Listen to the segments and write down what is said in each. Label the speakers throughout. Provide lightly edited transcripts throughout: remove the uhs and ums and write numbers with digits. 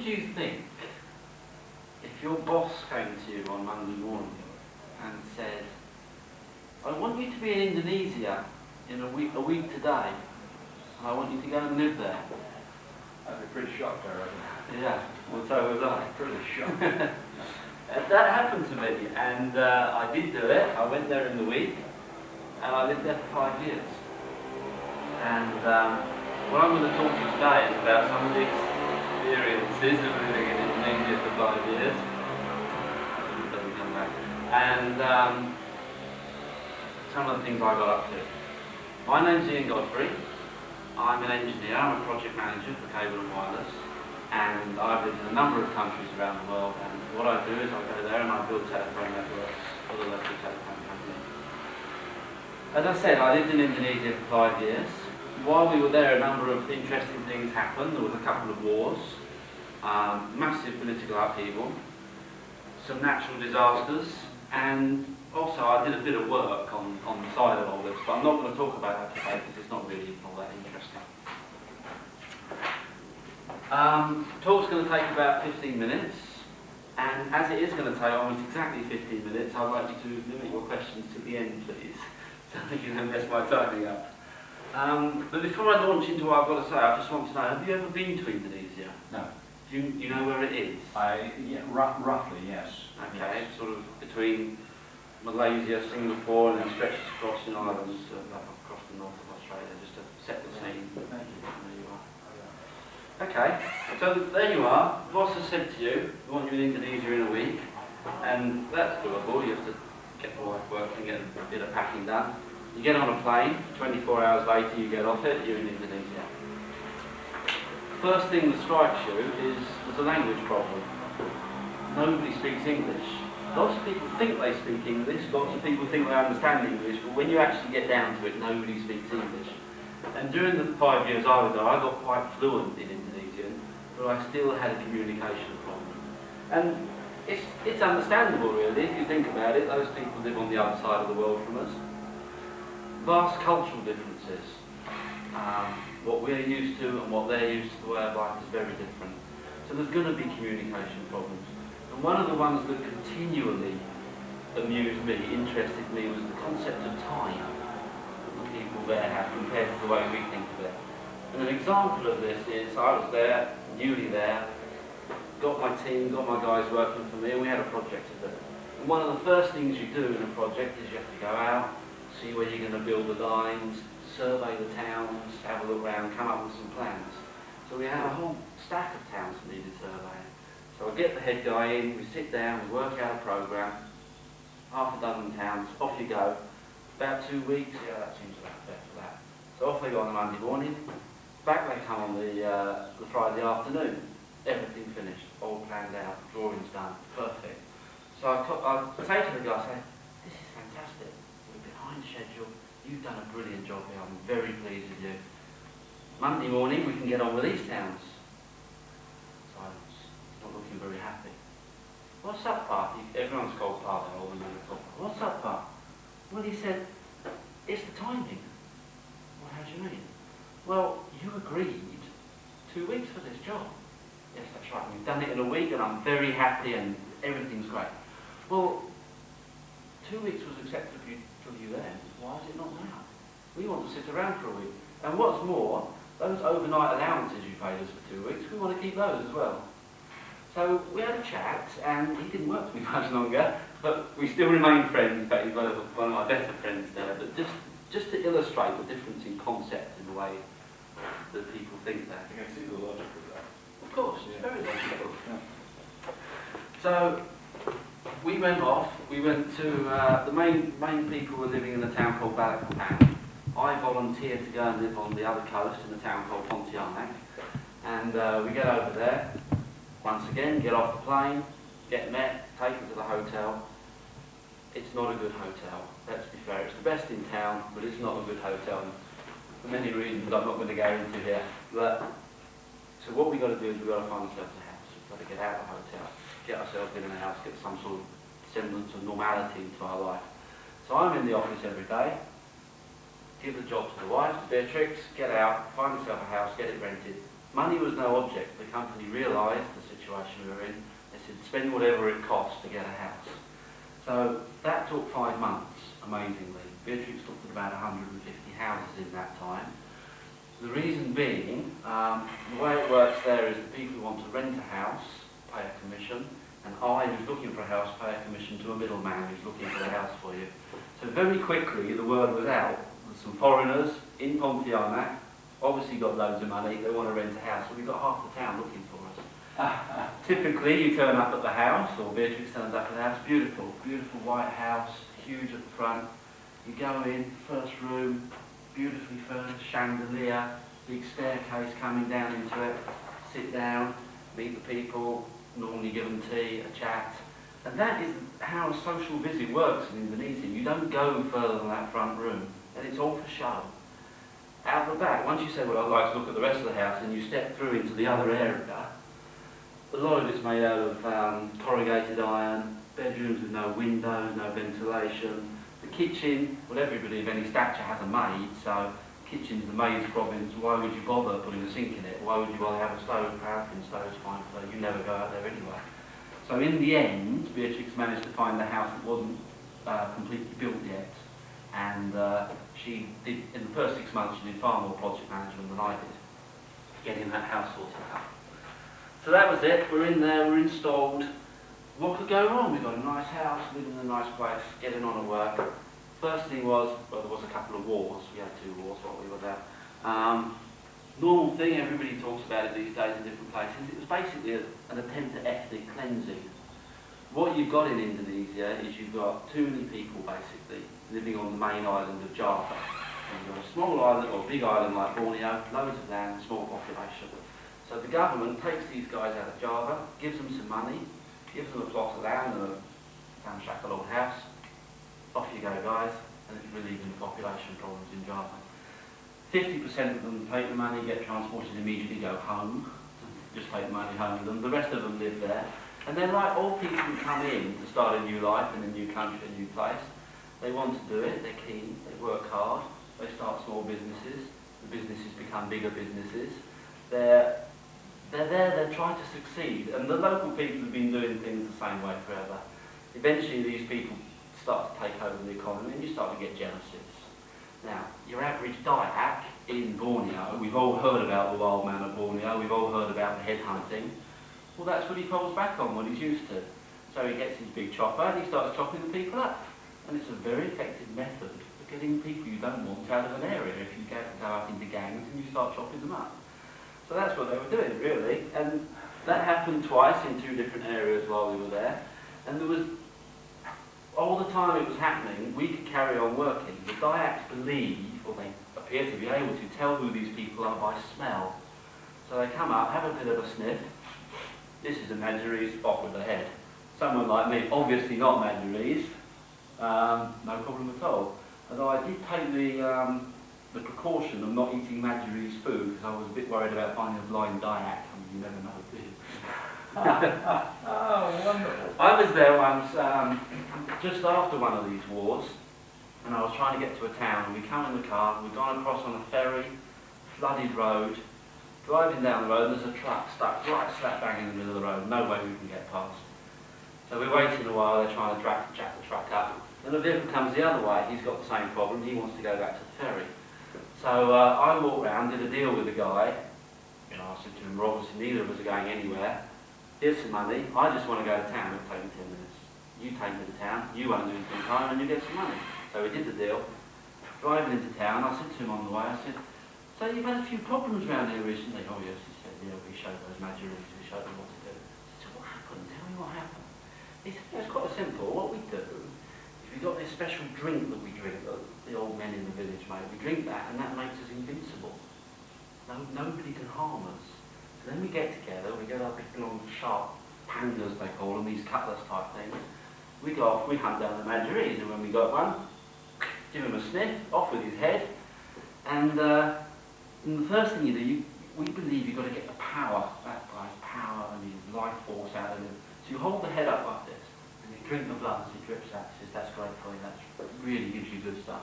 Speaker 1: you think if your boss came to you on Monday morning and said, I want you to be in Indonesia in a week today, and I want you to go and live there?
Speaker 2: I'd be pretty shocked, I reckon.
Speaker 1: Yeah, well, so was I.
Speaker 2: Pretty shocked.
Speaker 1: That happened to me, and I did do it. I went there in the week, and I lived there for 5 years. And what I'm going to talk to you today is about some of the experiences of living in Indonesia for 5 years. It doesn't come back. And some of the things I got up to. My name's Ian Godfrey. I'm an engineer. I'm a project manager for cable and wireless. And I've lived in a number of countries around the world. And what I do is I go there and I build telephone networks for the local telephone company. As I said, I lived in Indonesia for 5 years. While we were there, a number of interesting things happened. There was a couple of wars, massive political upheaval, some natural disasters, and also I did a bit of work on the side of all this, but I'm not going to talk about that today because it's not really all that interesting. Talk's going to take about 15 minutes, and as it is going to take almost exactly 15 minutes, I'd like you to limit your questions to the end, please, so that you don't mess my timing up. But before I launch into what I've got to say, I just want to know, have you ever been to Indonesia?
Speaker 2: No.
Speaker 1: Do you know where it is?
Speaker 2: Roughly, yes.
Speaker 1: Okay,
Speaker 2: Yes.
Speaker 1: it's sort of between Malaysia, Singapore, and then stretches across the islands, up across the north of Australia, just to set the scene. There you are. Okay, so there you are. The boss has said to you, we want you in Indonesia in a week, and that's doable. You have to get the wife working, get a bit of packing done. You get on a plane, 24 hours later you get off it, you're in Indonesia. First thing that strikes you is there's a language problem. Nobody speaks English. Lots of people think they speak English, lots of people think they understand English, but when you actually get down to it, nobody speaks English. And during the 5 years I was there, I got quite fluent in Indonesian, but I still had a communication problem. And it's understandable really, if you think about it, those people live on the other side of the world from us. Vast cultural differences. What we're used to and what they're used to, the way of life is very different. So there's going to be communication problems. And one of the ones that continually amused me, interested me, was the concept of time that people there have compared to the way we think of it. And an example of this is, I was there, newly there, got my team, got my guys working for me, and we had a project to do. And one of the first things you do in a project is you have to go out, see where you're going to build the lines, survey the towns, have a look around, come up with some plans. So we had a whole stack of towns that needed surveying. So I get the head guy in, we sit down, we work out a programme, half a dozen towns, off you go. About 2 weeks, yeah, that seems about fair for that. So off they go on the Monday morning, back they come on the Friday afternoon. Everything finished, all planned out, drawings done, perfect. So I say to the guy, this is fantastic. Behind schedule, you've done a brilliant job here, I'm very pleased with you. Monday morning we can get on with these towns. Silence, not looking very happy. What's up, Pa? Everyone's called Pa, they're all the men are called Pa. What's up, Pa? Well, he said, it's the timing. Well, how do you mean? Well, you agreed 2 weeks for this job. Yes, that's right, we've done it in a week and I'm very happy and everything's great. Well, 2 weeks was acceptable for you then, why is it not now? We want to sit around for a week. And what's more, those overnight allowances you paid us for 2 weeks, we want to keep those as well. So we had a chat, and he didn't work for me much longer, but we still remain friends. In fact, he's one of my better friends now. But just to illustrate the difference in concept in the way that people think that.
Speaker 2: You can see the logic of that.
Speaker 1: Of course, it's
Speaker 2: Yeah.
Speaker 1: very logical.
Speaker 2: Yeah.
Speaker 1: So we went off. We went to the main people were living in a town called Balikpapan. I volunteered to go and live on the other coast in a town called Pontianak, and we get over there. Once again, get off the plane, get met, taken to the hotel. It's not a good hotel. Let's be fair. It's the best in town, but it's not a good hotel for many reasons I'm not going to go into here. But so what we got to do is we've got to find ourselves a house. We've got to get out of the hotel, get ourselves in a house, get some sort of semblance of normality into our life. So I'm in the office every day, give the job to the wife, Beatrix, get out, find yourself a house, get it rented. Money was no object. The company realised the situation situation we were in. They said, spend whatever it costs to get a house. So that took 5 months, amazingly. Beatrix looked at about 150 houses in that time. The reason being, the way it works there is the people who want to rent a house pay a commission, and I, who's looking for a house, pay a commission to a middleman who's looking for a house for you. So very quickly the word was out. There's some foreigners in Pontianak, obviously got loads of money, they want to rent a house, so we've got half the town looking for us. Typically you turn up at the house, or Beatrix turns up at the house, beautiful, beautiful white house, huge at the front. You go in, first room, beautifully furnished, chandelier, big staircase coming down into it, sit down, meet the people, normally give them tea, a chat. And that is how a social visit works in Indonesia. You don't go further than that front room, and it's all for show. Out the back, once you say, well, I'd like to look at the rest of the house, and you step through into the other area, a lot of it's made out of corrugated iron, bedrooms with no windows, no ventilation. The kitchen, well, everybody of any stature has a maid, so kitchen's the maid's province. Why would you bother putting a sink in it? Why would you bother have a stove? Paraffin stove's fine, so you never go out there anyway. So in the end, Beatrix managed to find a house that wasn't completely built yet, and she did, in the first 6 months, she did far more project management than I did, getting that house sorted out. So that was it. We're in there, we're installed. What could go wrong? We got a nice house, living in a nice place, getting on at work. First thing was, well, there was a couple of wars. We had 2 wars while we were there. Normal thing, everybody talks about it these days in different places. It was basically an attempt at ethnic cleansing. What you've got in Indonesia is you've got too many people, basically, living on the main island of Java. And you've got a small island, or a big island like Borneo, loads of land, small population. So the government takes these guys out of Java, gives them some money, gives them a plot of land and a ramshackle old house. Off you go, guys, and it's relieving the population problems in Java. 50% of them take the money, get transported immediately, go home, just take the money home with them. The rest of them live there. And they're like all people who come in to start a new life in a new country, a new place. They want to do it, they're keen, they work hard, they start small businesses, the businesses become bigger businesses. They're there, they're trying to succeed, and the local people have been doing things the same way forever. Eventually these people start to take over the economy and you start to get jealousies. Now, your average Dayak in Borneo, we've all heard about the wild man of Borneo, we've all heard about the headhunting. Well, that's what he falls back on, what he's used to. So he gets his big chopper and he starts chopping the people up. And it's a very effective method of getting people you don't want out of an area if you go up into gangs and you start chopping them up. So that's what they were doing, really. And that happened twice in 2 different areas while we were there. And there was, all the time it was happening, we could carry on working. The Dayaks believe, or they appear to be able to, tell who these people are by smell. So they come up, have a bit of a sniff. This is a Madurese, off with the head. Someone like me, obviously not Madurese, no problem at all. Although I did take the precaution of not eating Madurese food because I was a bit worried about finding a blind Dayak. I mean, you never know, do you?
Speaker 2: Oh, wonderful.
Speaker 1: I was there once, just after one of these wars, and I was trying to get to a town, and we come in the car, we've gone across on a ferry, flooded road, driving down the road, and there's a truck stuck right slap bang in the middle of the road, no way we can get past. So we're waiting a while, they're trying to jack the truck up, and a vehicle comes the other way, he's got the same problem, he wants to go back to the ferry. So I walked round, did a deal with the guy, you know, I said to him, well, obviously neither of us are going anywhere, here's some money, I just want to go to town, it'll take me 10 minutes. You take me to town, you won't lose any time, and you get some money. So we did the deal. Driving into town, I said to him on the way, I said, so you've had a few problems around here recently? Oh yes, he said, yeah, we showed those Maduris, we showed them what to do. I said, what happened? Tell me what happened. He said, yeah, it's quite simple. What we do is we've got this special drink that we drink, that the old men in the village made. We drink that, and that makes us invincible. Nobody can harm us. So then we get together, we get our big long sharp pangas, they call them, these cutlass type things. We go off, we hunt down the Maduris, and when we got one, give him a sniff, off with his head, and the first thing you do, we believe you've got to get the power, that guy's power and his life force out of him. So you hold the head up like this, and you drink the blood as it drips out. He says, that's great for you, that really gives you good stuff.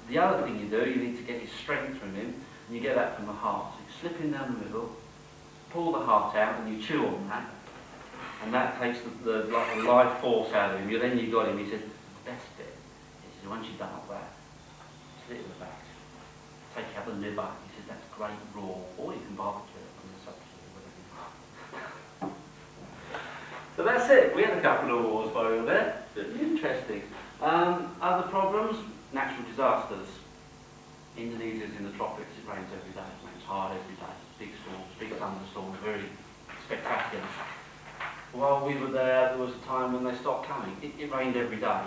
Speaker 1: The other thing you do, you need to get his strength from him, and you get that from the heart. So you slip in down the middle, pull the heart out, and you chew on that, And that takes like the life force out of him. Then you got him, he said, the best bit is once you've done all that, slit in the back, take out the liver. He said, that's great raw, or you can barbecue it on the substitute, whatever you want. So that's it. We had a couple of wars while we were there. Interesting. Other problems, natural disasters. Indonesia's in the tropics, it rains every day, it rains hard every day. Big storms, big thunderstorms, very spectacular. While we were there was a time when they stopped coming. It rained every day,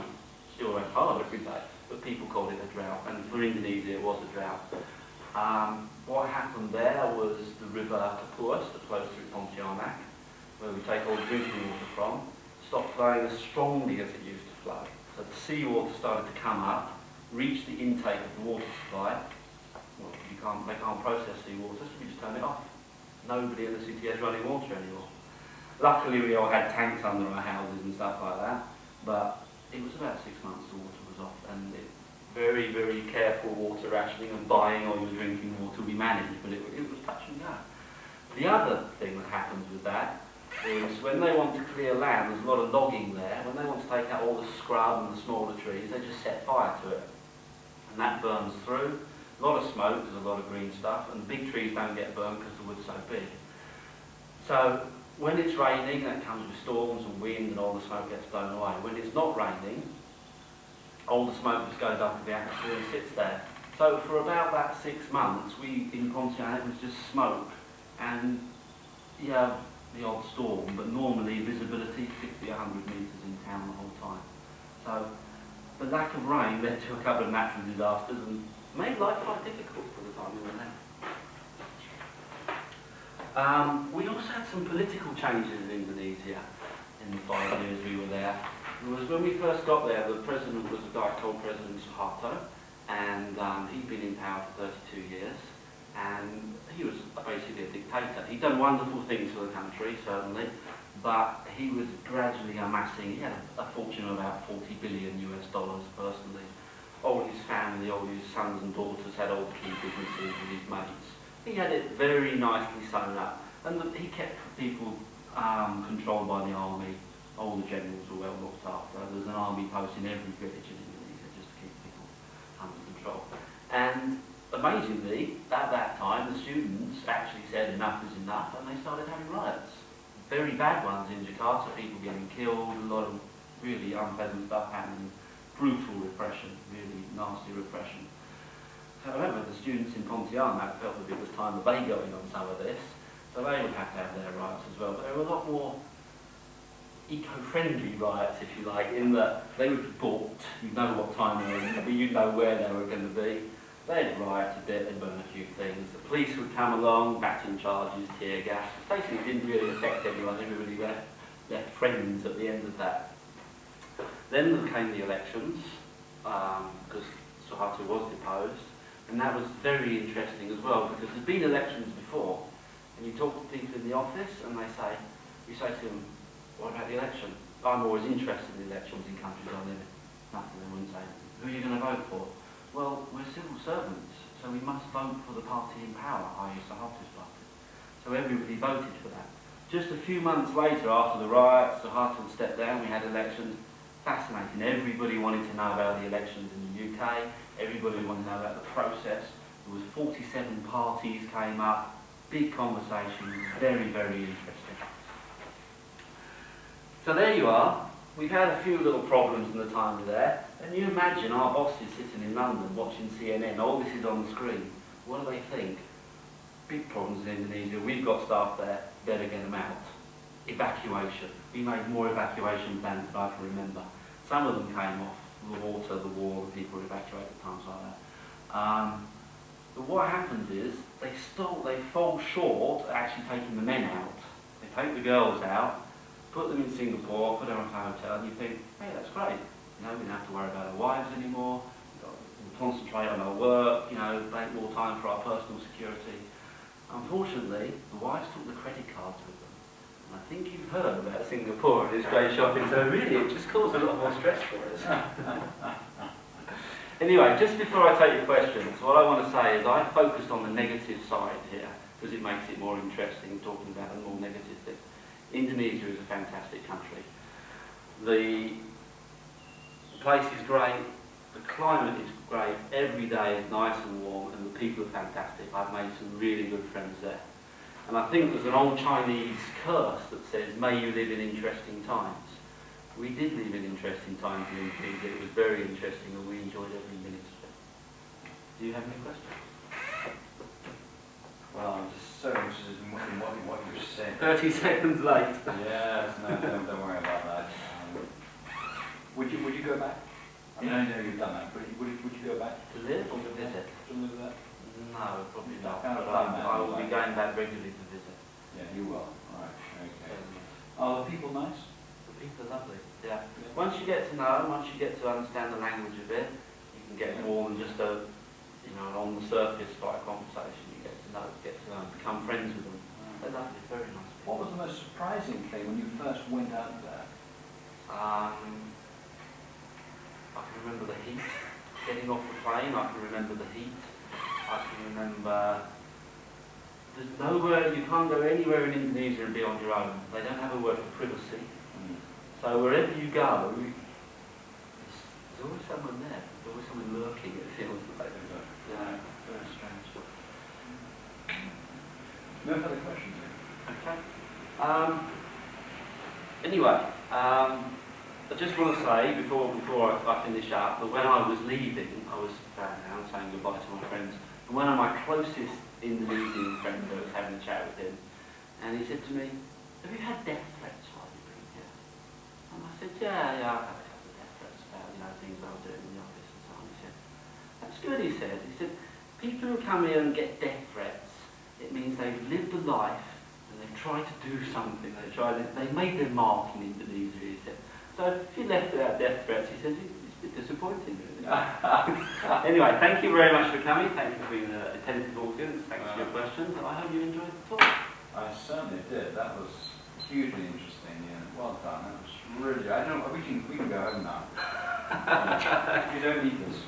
Speaker 1: still rains hard every day, but people called it a drought, and for Indonesia it was a drought. What happened there was the river Kapuas that flows through Pontianak, where we take all the drinking water from, stopped flowing as strongly as it used to flow. So the seawater started to come up, reach the intake of the water supply. Well, they can't process seawater, so we just turn it off. Nobody in the city has running water anymore. Luckily we all had tanks under our houses and stuff like that, but it was about 6 months the water was off, and very, very careful water rationing and buying all your drinking water we managed, but it was touch and go. The other thing that happens with that is when they want to clear land, there's a lot of logging there, when they want to take out all the scrub and the smaller trees, they just set fire to it. And that burns through. A lot of smoke, there's a lot of green stuff, and big trees don't get burned because the wood's so big. So when it's raining, that comes with storms and wind and all the smoke gets blown away. When it's not raining, all the smoke just goes up in the atmosphere and sits there. So for about that 6 months, in Pontianak it was just smoke and yeah, the odd storm, but normally visibility 50, 100 metres in town the whole time. So the lack of rain led to a couple of natural disasters and made life quite difficult for the time we were there. We also had some political changes in Indonesia in the 5 years we were there. It was when we first got there, the president was a guy called President Suharto, and he'd been in power for 32 years, and he was basically a dictator. He'd done wonderful things for the country, certainly, but he was gradually amassing, he had a fortune of about $40 billion personally. All his family, all his sons and daughters had all the key businesses with his mates. He had it very nicely sewn up, and he kept people controlled by the army. All the generals were well looked after. There's an army post in every village in Indonesia just to keep people under control. And amazingly, at that time, the students actually said enough is enough, and they started having riots. Very bad ones in Jakarta, people getting killed, a lot of really unpleasant stuff happening, brutal repression, really nasty repression. However, the students in Pontianak felt that it was time that they got in on some of this, so they would have to have their riots as well. But there were a lot more eco-friendly riots, if you like, in that they would be booked, you know what time they were going to be, you know where they were going to be. They'd riot a bit, they'd burn a few things. The police would come along, baton charges, tear gas. Basically, it didn't really affect anyone, everybody left friends at the end of that. Then there came the elections, because Suharto was deposed, and that was very interesting as well, because there's been elections before, and you talk to people in the office, and you say to them, what about the election? I'm always interested in elections in countries I live in. Nothing, they wouldn't say, who are you going to vote for? Well, we're civil servants, so we must vote for the party in power, i.e. Suharto's party. So everybody voted for that. Just a few months later, after the riots, Suharto stepped down, we had elections. Fascinating. Everybody wanted to know about the elections in the UK. Everybody wanted to know about the process. There was 47 parties came up. Big conversation. Very, very interesting. So there you are. We've had a few little problems in the time we're there. And you imagine our boss is sitting in London watching CNN. All this is on the screen. What do they think? Big problems in Indonesia. We've got staff there. Better get them out. Evacuation. We made more evacuation plans than I can remember. Some of them came off. The water, the war, the people were evacuated at times like that. But what happens is they fall short at actually taking the men out. They take the girls out, put them in Singapore, put them in a hotel, and you think, hey, that's great. You know, we don't have to worry about our wives anymore. We concentrate on our work. You know, make more time for our personal security. Unfortunately, the wives took the credit cards with them. And I think you've heard about Singapore and its great shopping, so really it just caused a lot more stress for us. Anyway, just before I take your questions, what I want to say is I focused on the negative side here, because it makes it more interesting talking about the more negative things. Indonesia is a fantastic country. The place is great, the climate is great, every day is nice and warm, and the people are fantastic. I've made some really good friends there. And I think there's an old Chinese curse that says, may you live in interesting times. We did live in interesting times in Indonesia. It was very interesting and we enjoyed every minute of it. Do you have any questions?
Speaker 2: Well, I'm just so interested in what you're saying.
Speaker 1: 30 seconds late.
Speaker 2: Yes, no, don't worry about that. Would you go back? I mean, I know you've done that, but would you go back?
Speaker 1: To live or to visit?
Speaker 2: To live there?
Speaker 1: No, probably not.
Speaker 2: Kind of
Speaker 1: But
Speaker 2: fun, man.
Speaker 1: I will be going back regularly to visit.
Speaker 2: Yeah, you will. All right, okay. Are the people nice?
Speaker 1: The people are lovely, yeah. Once you get to know, once you get to understand the language of it, you can get more than just a, you know, on the surface like conversation. You get to know, become friends with them. They're lovely, very nice people.
Speaker 2: What was the most surprising thing when you first went out there?
Speaker 1: I can remember the heat. Getting off the plane, I can remember the heat. I can remember... There's nowhere, you can't go anywhere in Indonesia and be on your own. They don't have a word for privacy. So wherever you go, there's always someone there. There's always someone lurking, it feels like. Yeah, very strange.
Speaker 2: No further questions?
Speaker 1: Okay. Anyway, I just want to say, before I finish up, that when I was leaving, I was saying goodbye to my friends, and one of my closest Indonesian friends, I was having a chat with him, and he said to me, have you had death threats while you've been here? And I said, yeah, I've had a couple of death threats about, you know, things I was doing in the office and so on. He said, that's good, he said. He said, people who come here and get death threats, it means they've lived a life and they've tried to do something. They made their mark in Indonesia, he said. So if you left without death threats, he said, it's a bit disappointing, really. Anyway, thank you very much for coming. Thank you for being an attentive audience. Thanks for your questions. And I hope you enjoyed the talk.
Speaker 2: I certainly did. That was hugely interesting. Yeah. Well done. That was really. I don't. We can go home now. We don't need this.